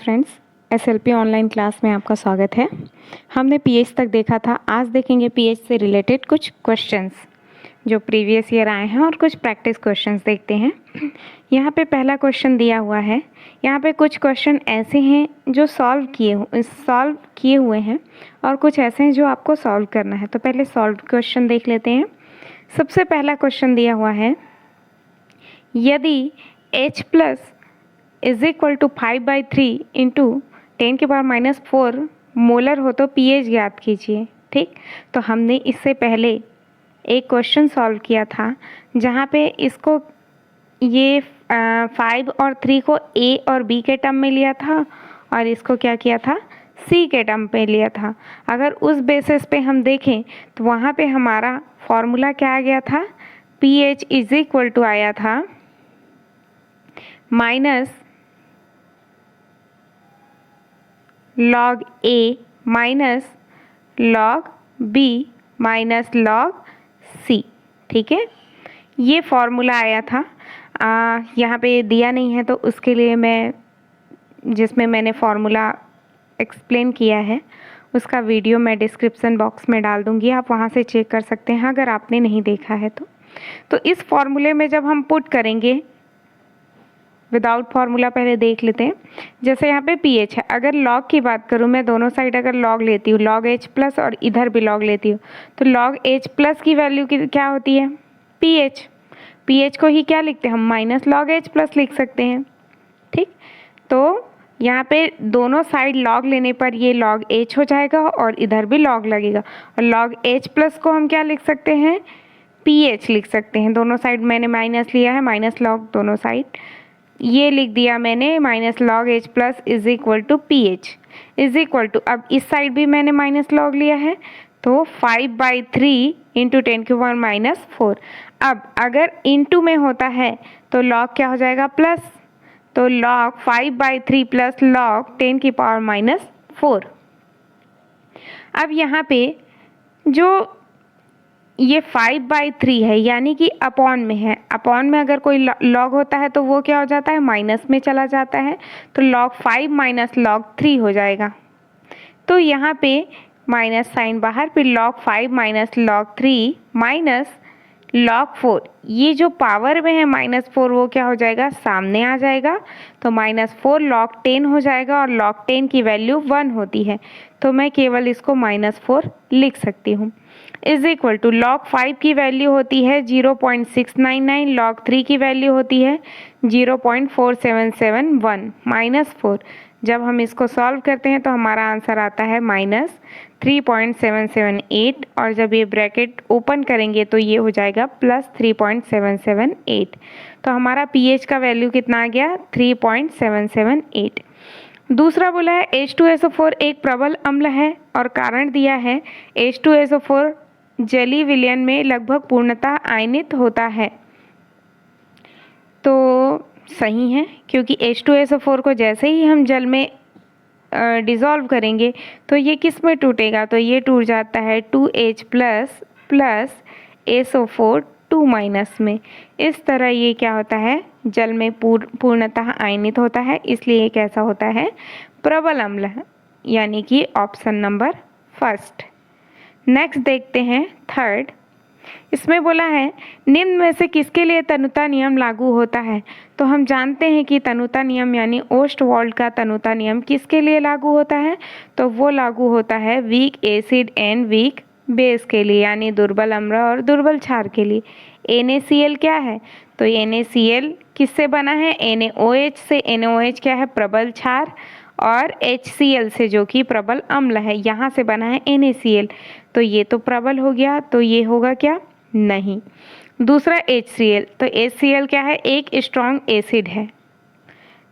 Friends, SLP online class में आपका स्वागत है। हमने पीएच तक देखा था। आज देखेंगे पीएच से रिलेटेड कुछ क्वेश्चंस जो प्रीवियस ईयर आए हैं और कुछ प्रैक्टिस क्वेश्चंस देखते हैं। यहाँ पे पहला क्वेश्चन दिया हुआ है। यहाँ पे कुछ क्वेश्चन ऐसे हैं जो सॉल्व किए हुए हैं और कुछ ऐसे हैं जो आपको सॉल्व करना है। तो पहले सॉल्व क्वेश्चन देख लेते हैं। सबसे पहला क्वेश्चन दिया हुआ है, यदि H plus is equal to 5/3 into 10⁻⁴ molar हो तो पीएच ज्ञात कीजिए। ठीक, तो हमने इससे पहले एक क्वेश्चन सॉल्व किया था जहाँ पे इसको ये 5 और 3 को ए और बी के टर्म में लिया था और इसको क्या किया था, सी के टर्म पे लिया था। अगर उस बेसिस पे हम देखें तो वहाँ पे हमारा फॉर्मूला क्या आ गया था, पीएच इज इक्वल टू आया था minus log A minus log B minus log C। ठीक है, ये फॉर्मूला आया था। यहाँ पे दिया नहीं है तो उसके लिए मैं जिसमें मैंने फॉर्मूला एक्सप्लेन किया है उसका वीडियो मैं डिस्क्रिप्शन बॉक्स में डाल दूँगी, आप वहाँ से चेक कर सकते हैं अगर आपने नहीं देखा है तो इस फॉर्मूले में जब हम पुट करेंगे, विदाउट फार्मूला पहले देख लेते हैं। जैसे यहाँ पे पीएच है, अगर लॉग की बात करूँ मैं, दोनों साइड अगर लॉग लेती हूँ, लॉग एच प्लस और इधर भी लॉग लेती हूँ, तो लॉग एच प्लस की वैल्यू की क्या होती है, पीएच। पीएच को ही क्या लिखते हैं हम, माइनस लॉग एच प्लस लिख सकते हैं। ठीक, तो यहाँ पे दोनों साइड लॉग लेने पर ये लॉग एच हो जाएगा और इधर भी लॉग लगेगा और लॉग एच प्लस को हम क्या लिख सकते हैं, पीएच लिख सकते हैं। दोनों साइड मैंने माइनस लिया है, माइनस लॉग दोनों साइड ये लिख दिया मैंने, minus log H plus is equal to P H is equal to, अब इस साइड भी मैंने माइनस लॉग लिया है तो 5/3 इंटू 10⁻⁴। अब अगर इंटू में होता है तो लॉग क्या हो जाएगा, प्लस, तो लॉग 5/3 प्लस लॉग 10⁻⁴। अब यहाँ पे जो ये 5/3 है यानी कि अपॉन में है, अपॉन में अगर कोई लॉग होता है तो वो क्या हो जाता है, माइनस में चला जाता है, तो log 5 माइनस log 3 हो जाएगा। तो यहाँ पे माइनस साइन बाहर, फिर log 5 minus log 3 minus log 4, ये जो पावर में है -4 वो क्या हो जाएगा, सामने आ जाएगा, तो -4 log 10 हो जाएगा और log 10 की वैल्यू 1 होती है, तो मैं केवल इसको -4 लिख सकती हूँ। इज इक्वल टू log 5 की वैल्यू होती है 0.699, log 3 की वैल्यू होती है 0.4771 -4। जब हम इसको सॉल्व करते हैं तो हमारा आंसर आता है -3.778 और जब ये ब्रैकेट ओपन करेंगे तो ये हो जाएगा +3.778। तो हमारा पीएच का वैल्यू कितना आ गया, 3.778। दूसरा बोला है H2SO4 एक प्रबल अम्ल है और कारण दिया है H2SO4 जलीय विलयन में लगभग पूर्णतः आयनित होता है। तो सही है, क्योंकि H2SO4 को जैसे ही हम जल में डिज़ोल्व करेंगे तो ये किस में टूटेगा, तो ये टूट जाता है 2H प्लस SO4 2- में। इस तरह ये क्या होता है, जल में पूर्णतः आयनित होता है, इसलिए ये कैसा होता है, प्रबल अम्ल, यानी कि ऑप्शन नंबर फर्स्ट। नेक्स्ट देखते हैं थर्ड। इसमें बोला है निम्न में से किसके लिए तनुता नियम लागू होता है। तो हम जानते हैं कि तनुता नियम यानी ओस्टवाल्ड का तनुता नियम किसके लिए लागू होता है, तो वो लागू होता है weak acid and weak base के लिए, यानी दुर्बल अम्ल और दुर्बल क्षार के लिए। NaCl क्या है, तो NaCl किससे बना है, NaOH से। NaOH क्या है, प्रबल क्षार, और HCl से जो कि प्रबल अम्ल है, यहाँ से बना है NaCl, तो ये तो प्रबल हो गया, तो ये होगा क्या, नहीं। दूसरा HCl, तो HCl क्या है, एक स्ट्रॉन्ग एसिड है।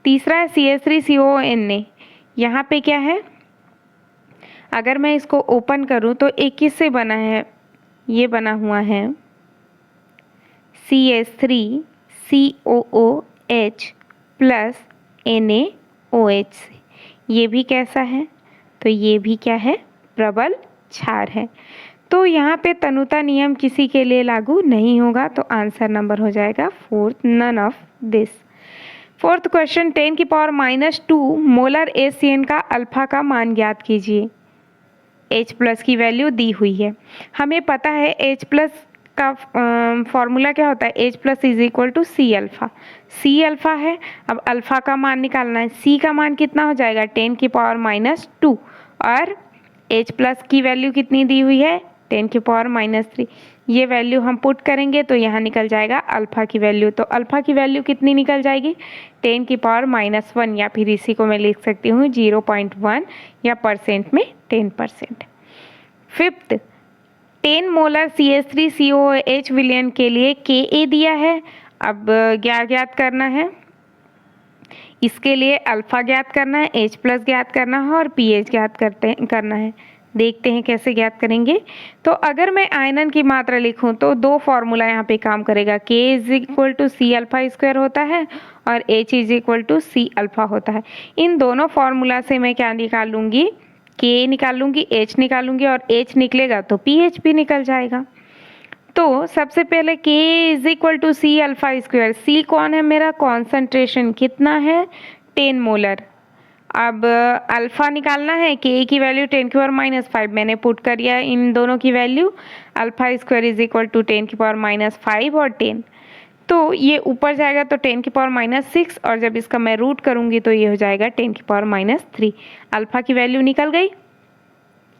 तीसरा है CH3CONA, यहाँ पे क्या है, अगर मैं इसको ओपन करूँ तो एक किससे बना है, ये बना हुआ है CH3COOH प्लस NaOH से। ये भी कैसा है, तो ये भी क्या है, प्रबल क्षार है। तो यहाँ पे तनुता नियम किसी के लिए लागू नहीं होगा, तो आंसर नंबर हो जाएगा fourth, none of this. Fourth question 10⁻² molar HCN का अल्फा का मान ज्ञात कीजिए। H प्लस की वैल्यू दी हुई है, हमें पता है H प्लस का फॉर्मूला क्या होता है, H plus is equal to C alpha. C alpha है, अब अल्फ़ा का मान निकालना है। सी का मान कितना हो जाएगा 10⁻² और H प्लस की वैल्यू कितनी दी हुई है 10⁻3। ये वैल्यू हम पुट करेंगे तो यहाँ निकल जाएगा अल्फ़ा की वैल्यू। तो अल्फ़ा की वैल्यू कितनी निकल जाएगी 10⁻1, या फिर इसी को मैं लिख सकती हूँ 0.1 या परसेंट में 10%। फिफ्थ 10 मोलर CH3COOH विलयन के लिए Ka दिया है। अब ज्ञात करना है, इसके लिए अल्फ़ा ज्ञात करना है, H प्लस ज्ञात करना है और pH ज्ञात करना है। देखते हैं कैसे ज्ञात करेंगे। तो अगर मैं आयनन की मात्रा लिखूं तो दो फॉर्मूला यहाँ पे काम करेगा। K is equal to C alpha square होता है और H is equal to C alpha होता है। इन दोनों फॉर्मूला से मैं क्या निकालूंगी, K निकालूंगी, H निकालूंगी और H निकलेगा तो pH भी निकल जाएगा। तो सबसे पहले K is equal to C alpha square. C कौन है मेरा, कॉन्सेंट्रेशन कितना है 10 मोलर। अब अल्फ़ा निकालना है, K की वैल्यू 10⁻5 मैंने पुट कर दिया इन दोनों की value. Alpha square is equal to 10⁻5 और 10, तो ये ऊपर जाएगा तो 10⁻6 और जब इसका मैं रूट करूँगी तो ये हो जाएगा 10⁻3। अल्फ़ा की वैल्यू निकल गई।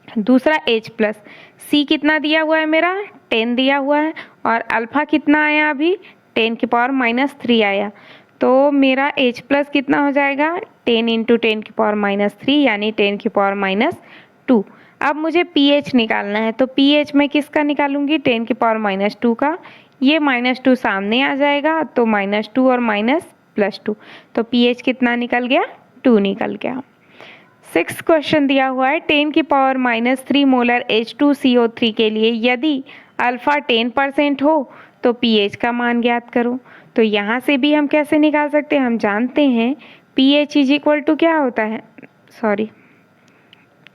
दूसरा H प्लस, C कितना दिया हुआ है मेरा 10 दिया हुआ है और अल्फ़ा कितना आया अभी 10⁻3 आया, तो मेरा H प्लस कितना हो जाएगा 10 × 10⁻3 यानी 10⁻2। अब मुझे pH निकालना है, तो pH मैं किसका निकालूंगी 10⁻2 का। ये -2 सामने आ जाएगा तो -2 और +2, तो pH कितना निकल गया 2 निकल गया। 6th क्वेश्चन दिया हुआ है 10⁻³ मोलर H2CO3 के लिए यदि अल्फ़ा 10% हो तो pH का मान ज्ञात करो। तो यहाँ से भी हम कैसे निकाल सकते हैं, हम जानते हैं pH इज इक्वल टू क्या होता है, sorry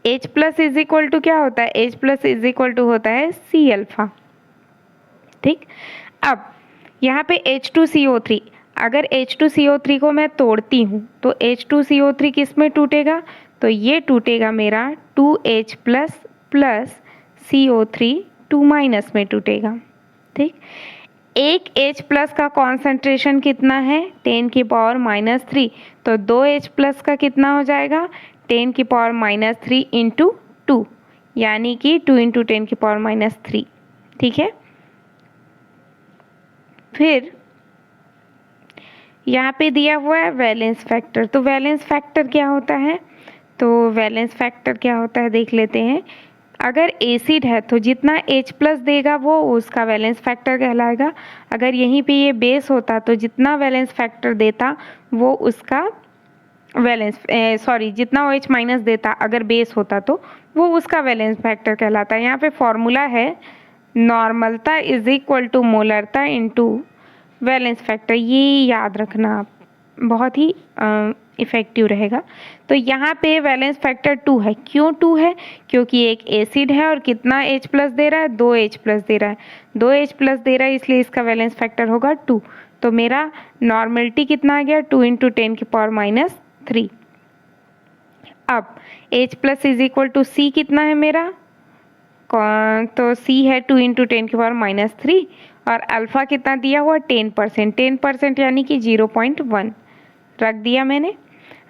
H plus is equal to क्या होता है, H plus is equal to होता है सी अल्फ़ा। ठीक, अब यहाँ पे H2CO3, अगर H2CO3 को मैं तोड़ती हूँ तो H2CO3 किस में टूटेगा, तो ये टूटेगा मेरा 2H प्लस प्लस CO3 2- में टूटेगा। ठीक, एक H प्लस का कॉन्सेंट्रेशन कितना है 10⁻³ तो 2H प्लस का कितना हो जाएगा 10⁻³ इंटू 2 यानी कि 2 × 10⁻3। ठीक है, फिर यहाँ पे दिया हुआ है वैलेंस फैक्टर। तो वैलेंस फैक्टर क्या होता है, तो वैलेंस फैक्टर क्या होता है देख लेते हैं। अगर एसिड है तो जितना H प्लस देगा वो उसका वैलेंस फैक्टर कहलाएगा। अगर यहीं पे ये बेस होता तो जितना वैलेंस फैक्टर देता वो उसका जितना OH माइनस देता अगर बेस होता तो वो उसका वैलेंस फैक्टर कहलाता है। यहाँ पे फॉर्मूला है नॉर्मलता इज इक्वल टू मोलरता इंटू वैलेंस फैक्टर, ये याद रखना आप, बहुत ही इफ़ेक्टिव रहेगा। तो यहाँ पे वैलेंस फैक्टर 2 है। क्यों 2 है, क्योंकि एक एसिड है और कितना H प्लस दे रहा है 2H प्लस दे रहा है, 2H प्लस दे रहा है इसलिए इसका वैलेंस फैक्टर होगा 2। तो मेरा नॉर्मलिटी कितना आ गया 2 × 10⁻3। अब H plus is equal to C कितना है मेरा, तो C है 2 × 10⁻3 और अल्फ़ा कितना दिया हुआ 10%, 10% यानी कि 0.1 रख दिया मैंने।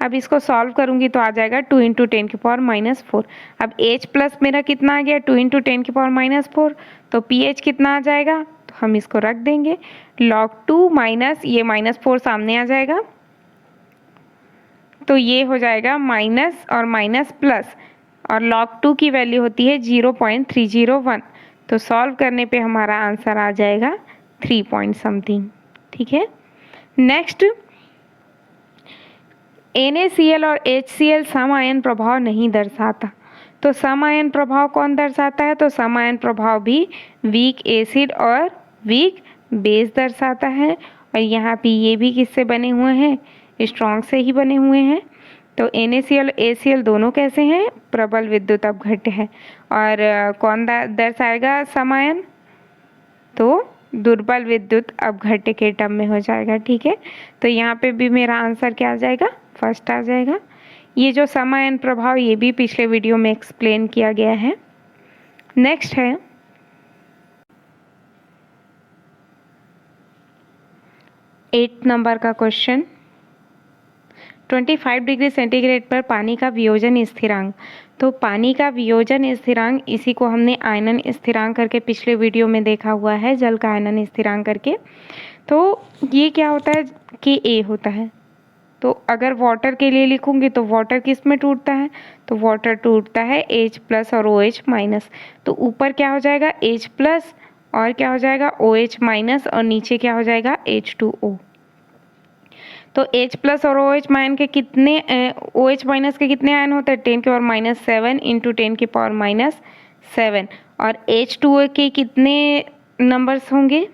अब इसको सॉल्व करूंगी तो आ जाएगा 2 × 10⁻4। अब H प्लस मेरा कितना आ गया 2 × 10⁻4, तो pH कितना आ जाएगा, तो हम इसको रख देंगे log 2 माइनस ये -4 सामने आ जाएगा तो ये हो जाएगा माइनस और माइनस प्लस और log 2 की वैल्यू होती है 0.301, तो सॉल्व करने पे हमारा आंसर आ जाएगा 3 पॉइंट समथिंग। ठीक है, नेक्स्ट NaCl और HCl सम आयन प्रभाव नहीं दर्शाता, तो सम आयन प्रभाव कौन दर्शाता है, तो सम आयन प्रभाव भी वीक एसिड और वीक बेस दर्शाता है। और यहाँ पे ये भी किससे बने हुए हैं, स्ट्रॉन्ग से ही बने हुए हैं। तो NaCl और HCl दोनों कैसे हैं, प्रबल विद्युत अपघट्य है। और कौन दर्शाएगा सम आयन, तो दुर्बल विद्युत अपघट्य के टर्म में हो जाएगा। ठीक है, तो यहाँ पे भी मेरा आंसर क्या आ जाएगा, फर्स्ट आ जाएगा। ये जो समायन प्रभाव ये भी पिछले वीडियो में एक्सप्लेन किया गया है। नेक्स्ट है 8 नंबर का क्वेश्चन। 25 डिग्री सेंटीग्रेड पर पानी का वियोजन स्थिरांक। तो पानी का वियोजन स्थिरांक, इसी को हमने आयनन स्थिरांक करके पिछले वीडियो में देखा हुआ है, जल का आयनन स्थिरांक करके। तो ये क्या होता है कि ए होता है। तो अगर वाटर के लिए लिखूंगी तो वाटर किस में टूटता है, तो वाटर टूटता है H+ और OH-। तो ऊपर क्या हो जाएगा H+ और क्या हो जाएगा OH- और नीचे क्या हो जाएगा H2O। तो H+ और OH- के कितने OH- के कितने आयन होते हैं, 10⁻⁷ इंटू 10⁻⁷। और H2O के कितने नंबर्स होंगे,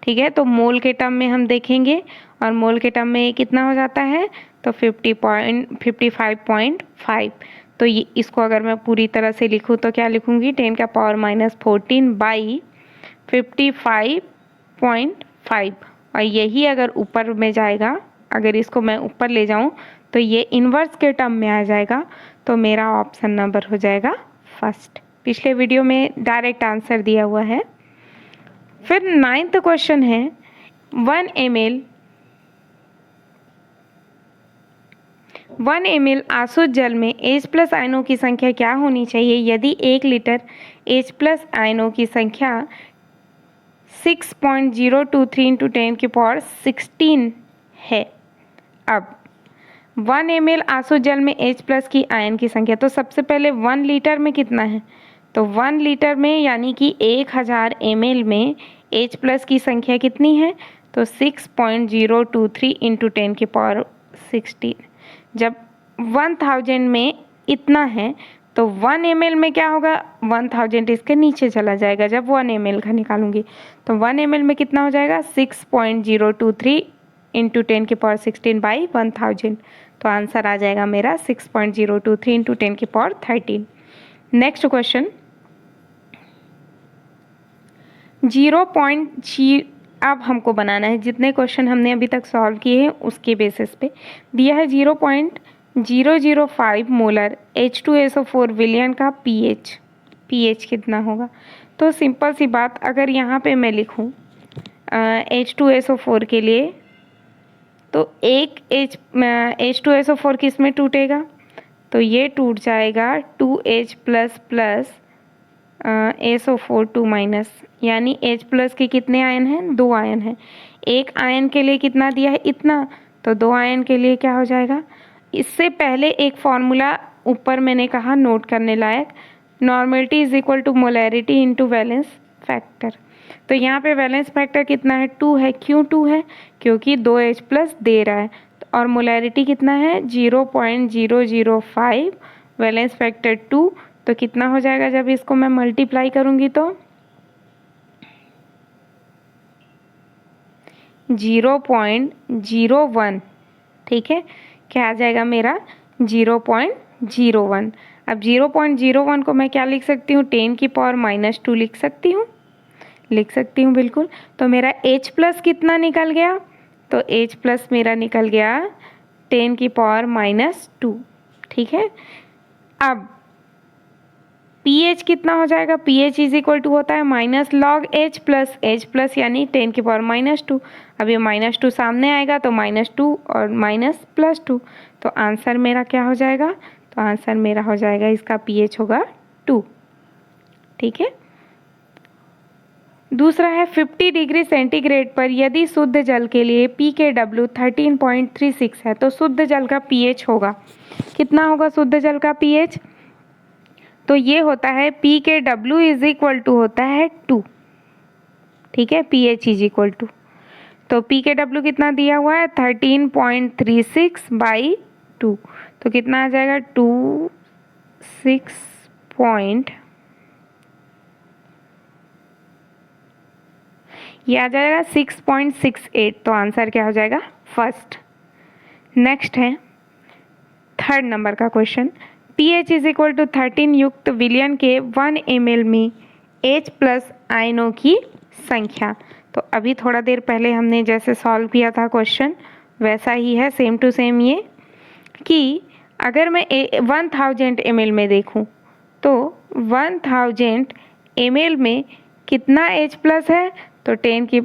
ठीक है, तो मोल के टर्म में हम देखेंगे, और मोल के टर्म में ये कितना हो जाता है, तो 55.5। तो ये इसको अगर मैं पूरी तरह से लिखूँ तो क्या लिखूँगी, 10⁻⁴/55.5। और यही अगर ऊपर में जाएगा, अगर इसको मैं ऊपर ले जाऊं तो ये इन्वर्स के टर्म में आ जाएगा। तो मेरा ऑप्शन नंबर हो जाएगा फर्स्ट। पिछले वीडियो में डायरेक्ट आंसर दिया हुआ है। फिर 9th क्वेश्चन है 1 ml आसुत जल में H+ आयनों की संख्या क्या होनी चाहिए यदि 1 लीटर H+ आयनों की संख्या 6.023 × 10⁻16 है। अब 1 ml आसुत जल में H+ की आयन की संख्या, तो सबसे पहले 1 लीटर में कितना है, तो 1 लीटर में यानी कि 1000 ml में H+ की संख्या कितनी है, तो 6.023 × 10⁻16। जब 1000 में इतना है तो 1 ml में क्या होगा, 1000 इसके नीचे चला जाएगा। जब 1 ml का निकालूंगी तो 1 ml में कितना हो जाएगा, 6.023 × 10⁻16/1000। तो आंसर आ जाएगा मेरा 6.023 × 10⁻13। नेक्स्ट क्वेश्चन 0.0, अब हमको बनाना है, जितने क्वेश्चन हमने अभी तक सॉल्व किए हैं उसके बेसिस पे दिया है 0.005 मोलर H2SO4 विलयन का pH कितना होगा। तो सिंपल सी बात, अगर यहाँ पे मैं लिखूँ H2SO4 के लिए, तो एक H2SO4 किस में टूटेगा, तो ये टूट जाएगा 2H++ SO4 2-, यानी H+ के कितने आयन हैं, 2 आयन हैं। एक आयन के लिए कितना दिया है, इतना, तो 2 आयन के लिए क्या हो जाएगा। इससे पहले एक फॉर्मूला ऊपर मैंने कहा नोट करने लायक, normality is equal to molarity into valence factor. तो यहाँ पे वैलेंस फैक्टर कितना है, 2 है। क्यों 2 है, क्योंकि 2H+ दे रहा है, और मोलैरिटी कितना है 0.005, वैलेंस फैक्टर 2। तो कितना हो जाएगा, जब इसको मैं मल्टीप्लाई करूँगी तो 0.01, ठीक है, क्या आ जाएगा मेरा 0.01। अब 0.01 को मैं क्या लिख सकती हूँ, 10⁻⁻² लिख सकती हूँ बिल्कुल। तो मेरा H+ कितना निकल गया, तो H+ मेरा निकल गया 10⁻⁻², ठीक है। अब pH कितना हो जाएगा, pH इज इक्वल टू होता है -log H+, यानी 10⁻²। अब ये -2 सामने आएगा तो -2 और +2। तो आंसर मेरा क्या हो जाएगा, तो आंसर मेरा हो जाएगा, इसका pH होगा 2, ठीक है। दूसरा है 50 डिग्री सेंटीग्रेड पर यदि शुद्ध जल के लिए pKw 13.36 है तो शुद्ध जल का pH होगा, कितना होगा शुद्ध जल का pH, तो ये होता है pKw इज इक्वल टू होता है 2, ठीक है, pH इज इक्वल टू, तो pKw कितना दिया हुआ है 13.36/2, तो कितना आ जाएगा 26 ये आ जाएगा 6.68। तो आंसर क्या हो जाएगा फर्स्ट। नेक्स्ट है 3rd नंबर का question, pH is equal to 13 युक्त विलयन के 1 ml में H+ आयनों की संख्या। तो अभी थोड़ा देर पहले हमने जैसे सॉल्व किया था क्वेश्चन वैसा ही है, सेम टू सेम ये, कि अगर मैं 1000 ml में देखूं तो 1000 ml में कितना H प्लस है, तो 10 की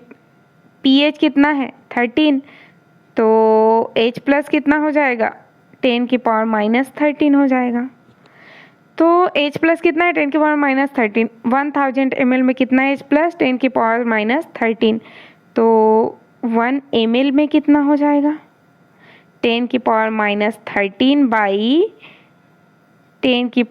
pH कितना है 13, तो H प्लस कितना हो जाएगा 10 की पावर माइनस 13 हो जाएगा। तो H प्लस कितना है 10 की पावर माइनस 13, 1000 ml में कितना H प्लस 10 की पावर माइनस 13, तो 1 ml में कितना हो जाएगा 10 की पावर माइनस 13 बाई 10 की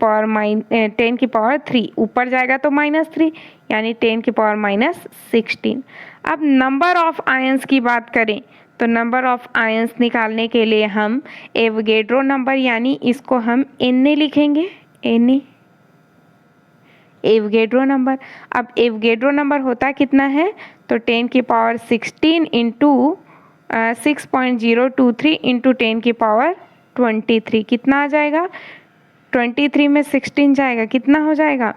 पावर 3, ऊपर जाएगा तो -3 यानी 10 की पावर माइनस 16। अब नंबर ऑफ आयंस की बात करें तो नंबर ऑफ आयंस निकालने के लिए हम एवोगेड्रो नंबर यानी इसको हम Na लिखेंगे, Na एवोगेड्रो नंबर। अब एवोगेड्रो नंबर होता कितना है, तो 10 की पावर 16 इंटू 6.023 इंटू 10 की पावर 23, कितना आ जाएगा 23 में 16 जाएगा, कितना हो जाएगा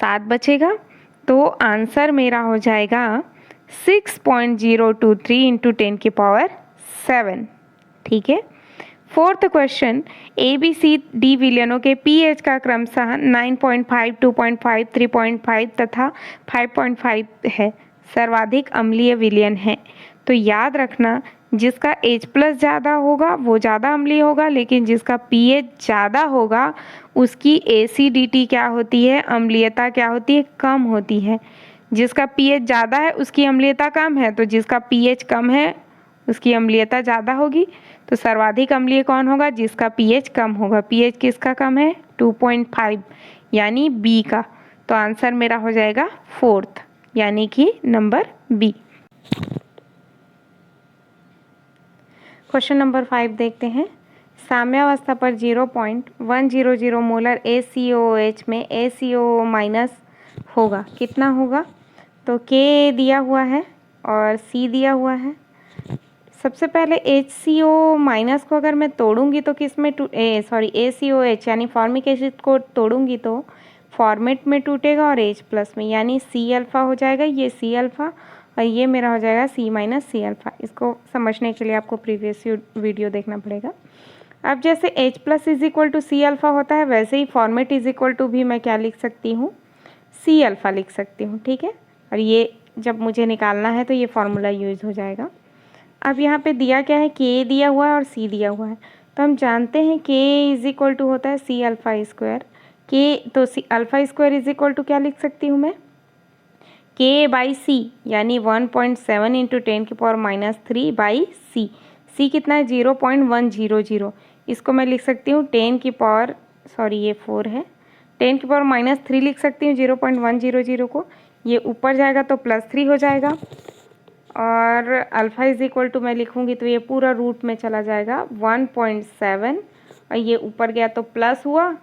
7 बचेगा। तो आंसर मेरा हो जाएगा 6.023 इंटू 10 की पावर 7। ठीक है। Fourth question, A B C D विलयनों के पीएच का क्रमशः 9.5, 2.5, 3.5 तथा 5.5 है, सर्वाधिक अम्लीय विलयन है। तो याद रखना जिसका H प्लस ज़्यादा होगा वो ज़्यादा अम्लीय होगा, लेकिन जिसका pH ज़्यादा होगा उसकी एसिडिटी क्या होती है, अम्लीयता क्या होती है, कम होती है। जिसका pH ज़्यादा है उसकी अम्लीयता कम है, तो जिसका pH कम है उसकी अम्लीयता ज़्यादा होगी। तो सर्वाधिक अम्लीय कौन होगा, जिसका pH कम होगा। pH किसका कम है 2.5 यानी B का। तो आंसर मेरा हो जाएगा फोर्थ यानी कि नंबर B। क्वेश्चन नंबर 5 देखते हैं। साम्यावस्था पर 0.100 मोलर ACOOH में ACO माइनस होगा, कितना होगा, तो K दिया हुआ है और C दिया हुआ है। सबसे पहले HCO माइनस को अगर मैं तोड़ूंगी तो किस में ACOH यानी फॉर्मिक एसिड को तोड़ूंगी तो फॉर्मेट में टूटेगा और H प्लस में, यानी C अल्फ़ा हो जाएगा, ये C अल्फ़ा और ये मेरा हो जाएगा C माइनस C अल्फ़ा। इसको समझने के लिए आपको प्रीवियस वीडियो देखना पड़ेगा। अब जैसे H plus is equal to C alpha होता है, वैसे ही फॉर्मेट इज इक्वल टू भी मैं क्या लिख सकती हूँ, C अल्फ़ा लिख सकती हूँ। ठीक है, और ये जब मुझे निकालना है तो ये फार्मूला यूज़ हो जाएगा। अब यहाँ पे दिया क्या है, K दिया हुआ है और C दिया हुआ है, तो हम जानते हैं K इज इक्वल टू होता है C अल्फ़ा स्क्वायर। K तो C alpha square is equal to क्या लिख सकती हूँ मैं, K बाई C यानी 1.7 इंटू 10 की power minus 3 by C। C कितना है 0.100, इसको मैं लिख सकती हूँ 10 की पावर ये 4 है, 10 की पावर माइनस 3 लिख सकती हूँ 0.100 को, ये ऊपर जाएगा तो +3 हो जाएगा और अल्फ़ा इज इक्वल टू मैं लिखूँगी तो ये पूरा रूट में चला जाएगा 1.7 और ये ऊपर गया तो प्लस हुआ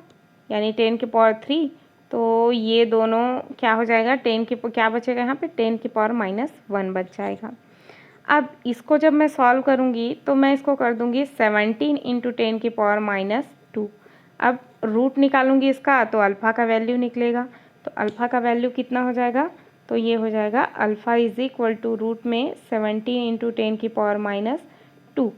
यानी 10 की पावर 3, तो ये दोनों क्या हो जाएगा, 10 की क्या बचेगा यहाँ पे 10 की पावर माइनस 1 बच जाएगा। अब इसको जब मैं सॉल्व करूँगी तो मैं इसको कर दूँगी 17 इंटू 10 की पावर माइनस 2। अब रूट निकालूंगी इसका तो अल्फ़ा का वैल्यू निकलेगा, तो अल्फ़ा का वैल्यू कितना हो जाएगा, तो ये हो जाएगा alpha is equal to root में 17 इंटू 10 की पावर माइनस 2।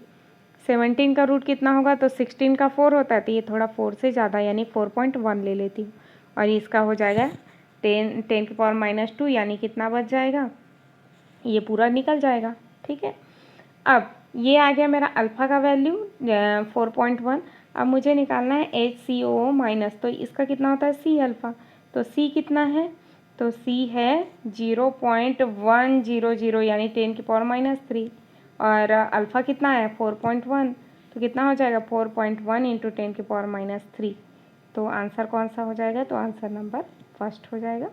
17 का रूट कितना होगा, तो 16 का 4 होता है, तो ये थोड़ा 4 से ज़्यादा यानी 4.1 ले लेती हूँ और इसका हो जाएगा 10 की पावर माइनस 2 यानी कितना बच जाएगा, ये पूरा निकल जाएगा। ठीक है, अब ये आ गया मेरा अल्फ़ा का वैल्यू 4.1। अब मुझे निकालना है HCO माइनस, तो इसका कितना होता है C अल्फ़ा, तो C कितना है, तो C है 0.100 यानी 10 की पावर माइनस 3 और अल्फ़ा कितना है 4.1, तो कितना हो जाएगा 4.1 इंटू 10 की पावर माइनस 3। तो आंसर कौन सा हो जाएगा, तो आंसर नंबर फर्स्ट हो जाएगा।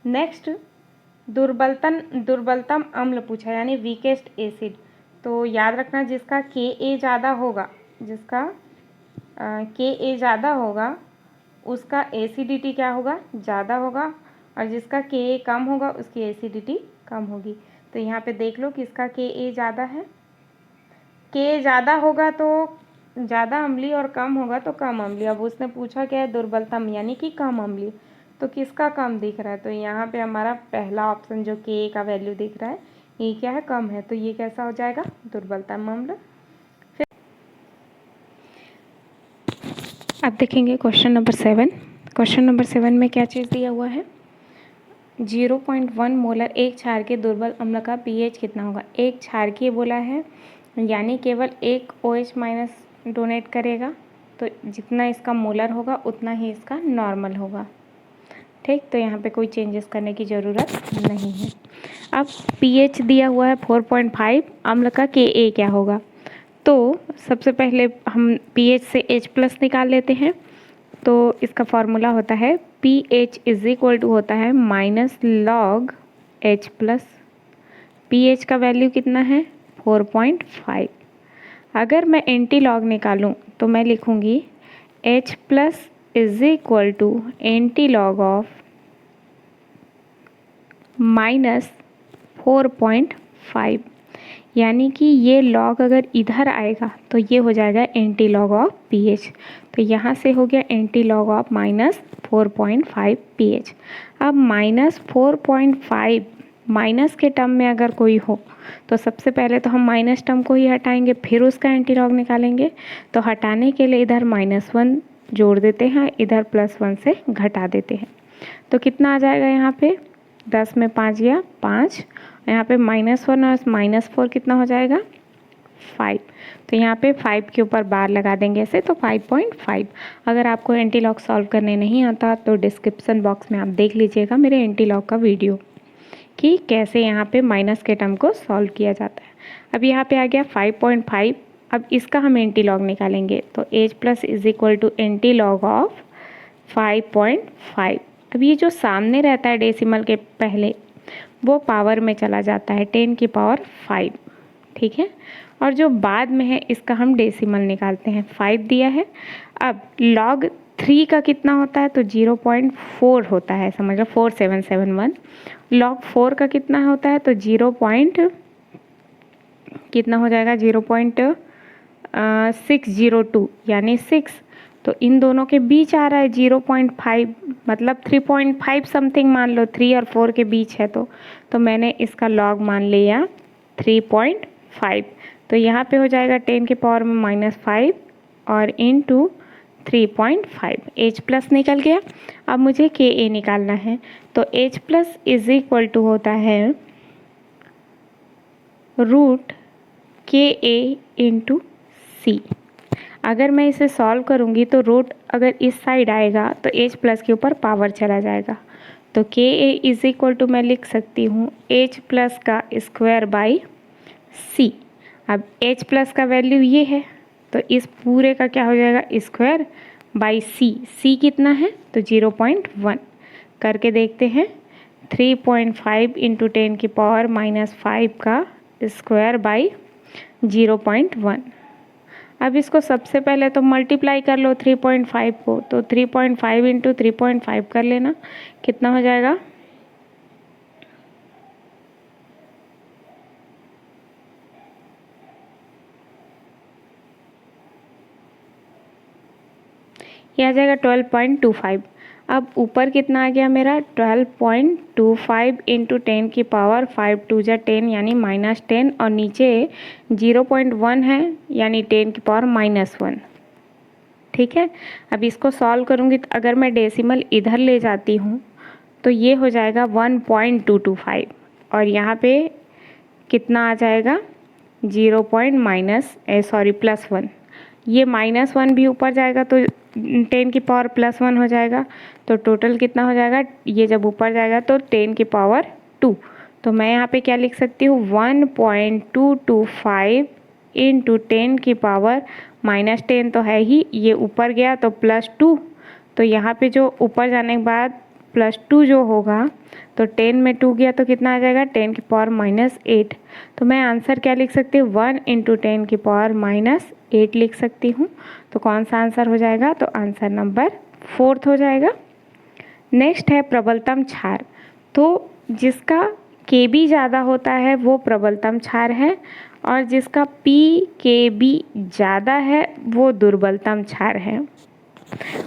नेक्स्ट दुर्बलतम अम्ल पूछा यानी वीकेस्ट एसिड, तो याद रखना जिसका Ka ज़्यादा होगा, जिसका Ka ज़्यादा होगा उसका एसिडिटी क्या होगा, ज़्यादा होगा और जिसका Ka कम होगा उसकी एसिडिटी कम होगी। तो यहाँ पे देख लो किसका Ka ज़्यादा है, Ka ज़्यादा होगा तो ज़्यादा अम्लीय और कम होगा तो कम अम्लीय। अब उसने पूछा क्या है दुर्बलतम यानी कि कम अम्लीय, तो किसका कम दिख रहा है? तो यहाँ पे हमारा पहला ऑप्शन जो के का वैल्यू दिख रहा है ये क्या है? कम है। तो ये कैसा हो जाएगा? दुर्बलता मामला। फिर अब देखेंगे क्वेश्चन नंबर 7। क्वेश्चन नंबर 7 में क्या चीज़ दिया हुआ है? 0.1 मोलर एक क्षारकीय दुर्बल अम्ल का पीएच कितना होगा? एक क्षारकीय बोला है यानी केवल एक OH माइनस डोनेट करेगा, तो जितना इसका मोलर होगा उतना ही इसका नॉर्मल होगा। ठीक, तो यहाँ पे कोई चेंजेस करने की ज़रूरत नहीं है। अब पीएच दिया हुआ है 4.5, अम्ल का Ka क्या होगा? तो सबसे पहले हम पीएच से H+ निकाल लेते हैं। तो इसका फॉर्मूला होता है pH इज इक्वल टू होता है -log H+। pH का वैल्यू कितना है? 4.5। अगर मैं एंटी लॉग निकालूं तो मैं लिखूंगी H+ is equal to antilog of -4.5, यानी कि ये लॉग अगर इधर आएगा तो ये हो जाएगा एंटी लॉग ऑफ pH। तो यहाँ से हो गया एंटी लॉग ऑफ -4.5 pH। अब -4.5 माइनस के टर्म में अगर कोई हो तो सबसे पहले तो हम माइनस टर्म को ही हटाएंगे, फिर उसका एंटी लॉग निकालेंगे। तो हटाने के लिए इधर -1 जोड़ देते हैं, इधर +1 से घटा देते हैं। तो कितना आ जाएगा यहाँ पे? 10 में 5 गया 5, यहाँ पे -1 और -4 कितना हो जाएगा? 5। तो यहाँ पे 5 के ऊपर बार लगा देंगे ऐसे, तो 5.5। अगर आपको एंटी लॉग सॉल्व करने नहीं आता तो डिस्क्रिप्शन बॉक्स में आप देख लीजिएगा मेरे एंटी लॉग का वीडियो कि कैसे यहाँ पे माइनस के टर्म को सॉल्व किया जाता है। अब यहाँ पे आ गया 5.5। अब इसका हम एंटी लॉग निकालेंगे तो H+ is equal to antilog of 5.5। अब ये जो सामने रहता है डेसिमल के पहले वो पावर में चला जाता है 10⁵, ठीक है। और जो बाद में है इसका हम डेसिमल निकालते हैं। 5 दिया है। अब log 3 का कितना होता है? तो 0.4 होता है, समझ लो 4771। log 4 का कितना होता है? तो कितना हो जाएगा? 0.602 यानी 6। तो इन दोनों के बीच आ रहा है 0.5, मतलब 3.5 समथिंग मान लो, 3 और 4 के बीच है। तो मैंने इसका लॉग मान लिया 3.5। तो यहाँ पे हो जाएगा 10⁻⁻5 और इंटू 3.5। H+ निकल गया। अब मुझे Ka निकालना है। तो H+ इज इक्वल टू होता है √Ka इंटू C। अगर मैं इसे सॉल्व करूँगी तो रूट अगर इस साइड आएगा तो H+ के ऊपर पावर चला जाएगा। तो Ka इज इक्वल टू मैं लिख सकती हूँ H+ का स्क्वायर बाई C। अब H+ का वैल्यू ये है तो इस पूरे का क्या हो जाएगा? Square by C। C कितना है? तो 0.1। करके देखते हैं। 3.5 इंटू 10⁻⁻5 का स्क्वायर बाई 0.1। अब इसको सबसे पहले तो मल्टीप्लाई कर लो 3.5 को। तो 3.5 इंटू 3.5 कर लेना, कितना हो जाएगा? ये आ जाएगा 12.25। अब ऊपर कितना आ गया मेरा? 12.25 इंटू 10⁵ 2 जा 10 यानी -10, और नीचे 0.1 है यानी 10⁻⁻1। ठीक है। अब इसको सॉल्व करूँगी तो अगर मैं डेसिमल इधर ले जाती हूँ तो ये हो जाएगा 1.225, और यहाँ पे कितना आ जाएगा? +1। ये -1 भी ऊपर जाएगा तो 10⁻+1 हो जाएगा। तो टोटल कितना हो जाएगा? ये जब ऊपर जाएगा तो 10⁻2। तो मैं यहाँ पे क्या लिख सकती हूँ? 1.225 इंटू 10⁻⁻10 तो है ही, ये ऊपर गया तो +2। तो यहाँ पे जो ऊपर जाने के बाद +2 जो होगा तो 10 में 2 गया तो कितना आ जाएगा? 10⁻⁸। तो मैं आंसर क्या लिख सकती हूँ? 1 इंटू 10⁻⁸ लिख सकती हूँ। तो कौन सा आंसर हो जाएगा? तो आंसर नंबर 4 हो जाएगा। नेक्स्ट है प्रबलतम क्षार। तो जिसका Kb ज़्यादा होता है वो प्रबलतम क्षार है, और जिसका pKb ज़्यादा है वो दुर्बलतम क्षार है।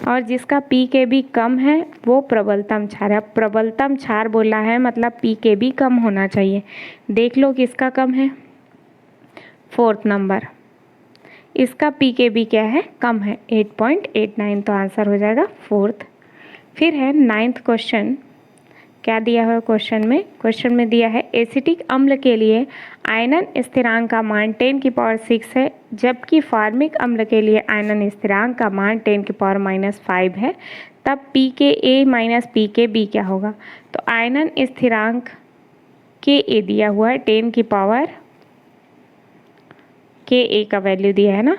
और जिसका pKb कम है वो प्रबलतम क्षार है। अब प्रबलतम क्षार बोला है मतलब pKb कम होना चाहिए। देख लो किसका कम है, 4th नंबर, इसका pKb क्या है, कम है 8.89, तो आंसर हो जाएगा 4th। फिर है 9th क्वेश्चन। क्या दिया हुआ क्वेश्चन में दिया है एसिटिक अम्ल के लिए आयनन स्थिरांक का मान 10⁻6 है, जबकि फार्मिक अम्ल के लिए आयनन स्थिरांक का मान 10⁻5 है, तब pKa माइनस pKb क्या होगा। तो आयनन स्थिरांक Ka दिया हुआ है 10⁻Ka का वैल्यू दिया है ना,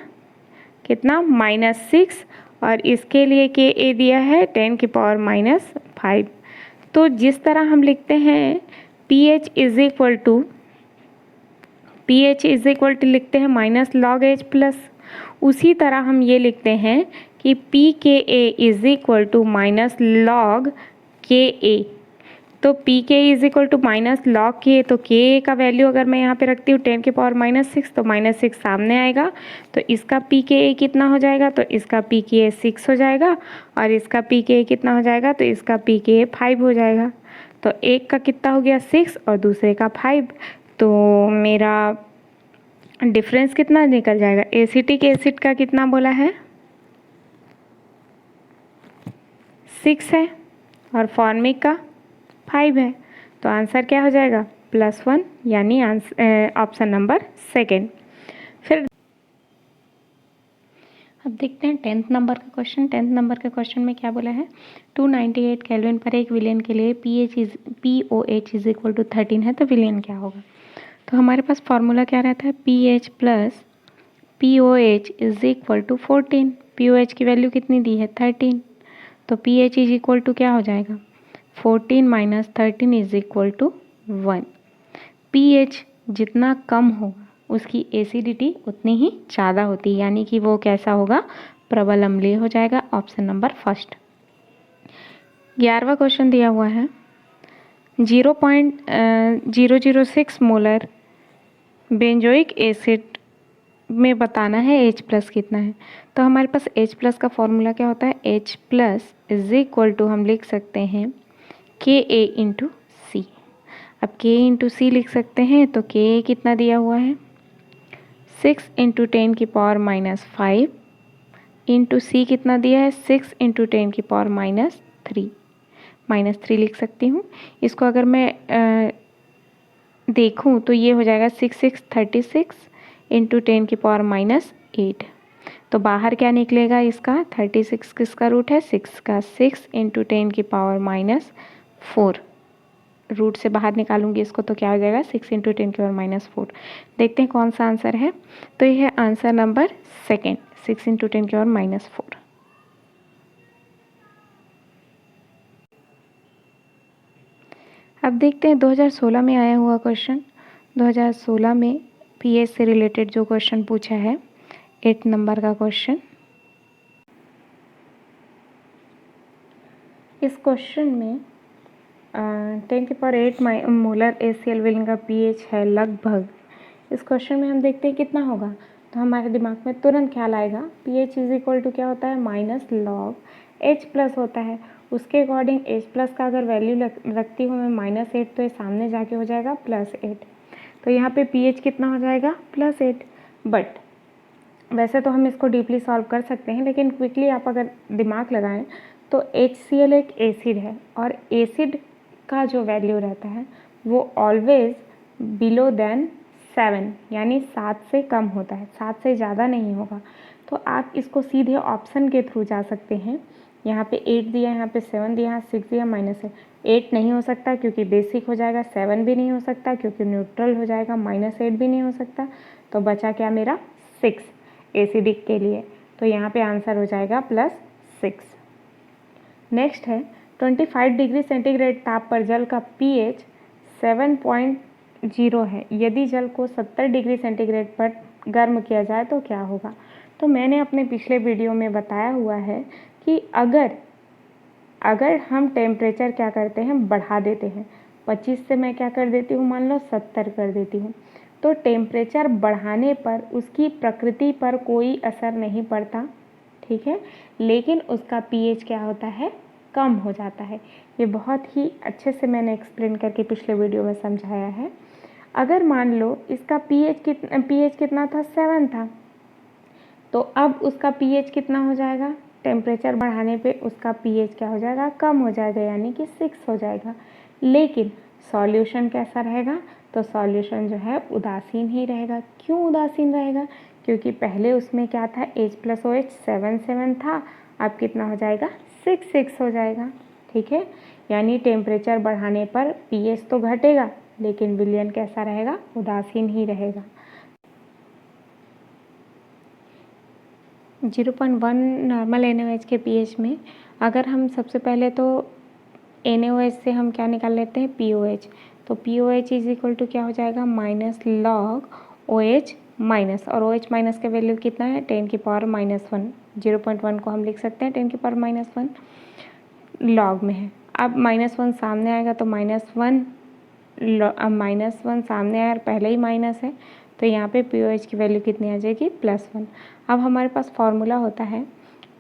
कितना, -6, और इसके लिए Ka दिया है 10⁻5। तो जिस तरह हम लिखते हैं pH इज इक्वल टू लिखते हैं -log H प्लस, उसी तरह हम ये लिखते हैं कि pKa is equal to -log Ka। तो pK is equal to -log Ka, तो Ka का वैल्यू अगर मैं यहाँ पे रखती हूँ 10⁻6, तो -6 सामने आएगा, तो इसका pKa कितना हो जाएगा, तो इसका pKa 6 हो जाएगा, और इसका pKa कितना हो जाएगा, तो इसका pKa 5 हो जाएगा। तो एक का कितना हो गया 6 और दूसरे का 5, तो मेरा डिफरेंस कितना निकल जाएगा, एसिटिक एसिड का कितना बोला है 6 है और फॉर्मिक का 5 है, तो आंसर क्या हो जाएगा +1, यानी ऑप्शन नंबर 2। फिर अब देखते हैं 10th नंबर का क्वेश्चन। 10th नंबर के क्वेश्चन में क्या बोला है, 298 केल्विन पर 1 विलेन के लिए POH इज इक्वल टू 13 है, तो विलेन क्या होगा। तो हमारे पास फॉर्मूला क्या रहता है, PH plus POH is equal to 14। POH की वैल्यू कितनी दी है 13, तो PH इज इक्वल टू क्या हो जाएगा 14 minus 13 is equal to 1। pH जितना कम होगा उसकी एसिडिटी उतनी ही ज़्यादा होती है, यानी कि वो कैसा होगा, प्रबल अम्लीय हो जाएगा। Option number 1। 11वां क्वेश्चन दिया हुआ है 0.006 मोलर बेंजोइक एसिड में बताना है H प्लस कितना है। तो हमारे पास H प्लस का फॉर्मूला क्या होता है, H plus is equal to हम लिख सकते हैं Ka इंटू सी। अब K इंटू सी लिख सकते हैं, तो Ka कितना दिया हुआ है 6 इंटू 10⁻5 इंटू सी कितना दिया है 6 इंटू 10⁻3 -3 लिख सकती हूँ। इसको अगर मैं देखूँ तो ये हो जाएगा 6 36 इंटू 10⁻8। तो बाहर क्या निकलेगा इसका, 36 किसका रूट है 6 का, 6 इंटू 10⁻4 रूट से बाहर निकालूंगी इसको, तो क्या हो जाएगा 6 इंटू 10⁻4। देखते हैं कौन सा आंसर है, तो यह है आंसर नंबर 2, 6 इंटू 10⁻4। अब देखते हैं 2016 में आया हुआ क्वेश्चन। 2016 में पीएच से रिलेटेड जो क्वेश्चन पूछा है 8 नंबर का क्वेश्चन। इस क्वेश्चन में 10⁸ मोलर HCl विलेन का pH है लगभग। इस क्वेश्चन में हम देखते हैं कितना होगा, तो हमारे दिमाग में तुरंत ख्याल आएगा pH इज इक्वल टू क्या होता है -log H प्लस होता है। उसके अकॉर्डिंग H प्लस का अगर वैल्यू रखती हूँ मैं -8, तो ये सामने जाके हो जाएगा +8। तो यहाँ पे pH कितना हो जाएगा +8। बट वैसे तो हम इसको डीपली सॉल्व कर सकते हैं, लेकिन क्विकली आप अगर दिमाग लगाएं तो HCl एक एसिड है, और एसिड का जो वैल्यू रहता है वो ऑलवेज बिलो देन 7, यानी 7 से कम होता है, 7 से ज़्यादा नहीं होगा। तो आप इसको सीधे ऑप्शन के थ्रू जा सकते हैं। यहाँ पे 8 दिया, यहाँ पे 7 दिया, यहाँ 6 दिया, -8 नहीं हो सकता क्योंकि बेसिक हो जाएगा, 7 भी नहीं हो सकता क्योंकि न्यूट्रल हो जाएगा, -8 भी नहीं हो सकता, तो बचा क्या मेरा 6 एसिडिक के लिए। तो यहाँ पे आंसर हो जाएगा +6। नेक्स्ट है 25 डिग्री सेंटीग्रेड ताप पर जल का pH 7.0 है। यदि जल को 70 डिग्री सेंटीग्रेड पर गर्म किया जाए तो क्या होगा। तो मैंने अपने पिछले वीडियो में बताया हुआ है कि अगर हम टेम्परेचर क्या करते हैं, बढ़ा देते हैं, 25 से मैं क्या कर देती हूँ, मान लो 70 कर देती हूँ, तो टेम्परेचर बढ़ाने पर उसकी प्रकृति पर कोई असर नहीं पड़ता, ठीक है, लेकिन उसका pH क्या होता है, कम हो जाता है। ये बहुत ही अच्छे से मैंने एक्सप्लेन करके पिछले वीडियो में समझाया है। अगर मान लो इसका pH कितना था, 7 था, तो अब उसका pH कितना हो जाएगा, टेम्परेचर बढ़ाने पे उसका pH क्या हो जाएगा, कम हो जाएगा, यानी कि 6 हो जाएगा। लेकिन सॉल्यूशन कैसा रहेगा, तो सॉल्यूशन जो है उदासीन ही रहेगा। क्यों उदासीन रहेगा, क्योंकि पहले उसमें क्या था, H+OH 7 था, अब कितना हो जाएगा, 6 हो जाएगा। ठीक है, यानी टेम्परेचर बढ़ाने पर pH तो घटेगा, लेकिन विलयन कैसा रहेगा, उदासीन ही रहेगा। 0.1 नॉर्मल NaOH के pH में अगर हम सबसे पहले तो NaOH से हम क्या निकाल लेते हैं, POH। तो POH इज इक्वल टू क्या हो जाएगा, माइनस लॉग OH माइनस, और OH माइनस का वैल्यू कितना है, 10⁻⁻1। 0.1 को हम लिख सकते हैं 10⁻⁻1 लॉग में है। अब -1 सामने आएगा तो -1, -1 सामने आया और पहले ही माइनस है, तो यहाँ पे POH की वैल्यू कितनी आ जाएगी, +1। अब हमारे पास फॉर्मूला होता है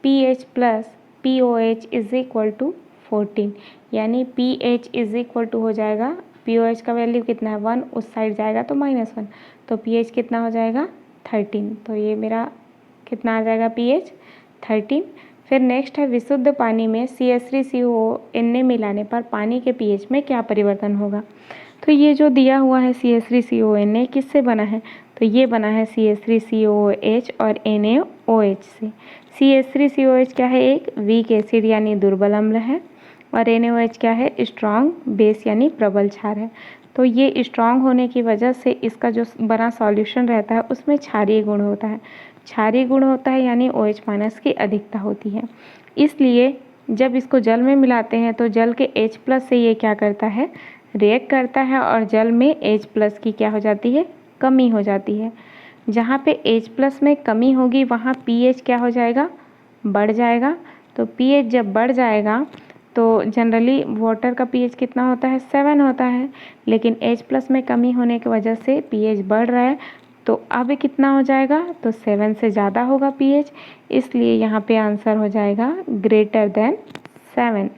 pH plus POH is equal to 14, यानी pH इज इक्वल टू हो जाएगा, POH का वैल्यू कितना है, 1, उस साइड जाएगा तो -1, तो pH कितना हो जाएगा, 13। तो ये मेरा कितना आ जाएगा, pH 13। फिर नेक्स्ट है विशुद्ध पानी में CH3CONA मिलाने पर पानी के pH में क्या परिवर्तन होगा। तो ये जो दिया हुआ है CH3CONA किससे बना है, तो ये बना है CH3COOH और NaOH से। CH3COH क्या है, एक वीक एसिड यानी दुर्बल अम्ल है, और NaOH क्या है, स्ट्रॉन्ग बेस यानी प्रबल क्षार है। तो ये स्ट्रॉन्ग होने की वजह से इसका जो बना सॉल्यूशन रहता है उसमें क्षारीय गुण होता है। क्षारीय गुण होता है यानी OH माइनस की अधिकता होती है। इसलिए जब इसको जल में मिलाते हैं तो जल के H+ से ये क्या करता है, रिएक्ट करता है, और जल में H+ की क्या हो जाती है, कमी हो जाती है। जहाँ पे H+ में कमी होगी वहाँ pH क्या हो जाएगा, बढ़ जाएगा। तो pH जब बढ़ जाएगा तो जनरली वाटर का pH कितना होता है, 7 होता है, लेकिन H+ में कमी होने की वजह से pH बढ़ रहा है, तो अब कितना हो जाएगा, तो 7 से ज़्यादा होगा pH, इसलिए यहाँ पे आंसर हो जाएगा ग्रेटर देन 7।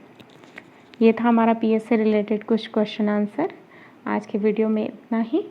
ये था हमारा pH से रिलेटेड कुछ क्वेश्चन आंसर। आज के वीडियो में इतना ही।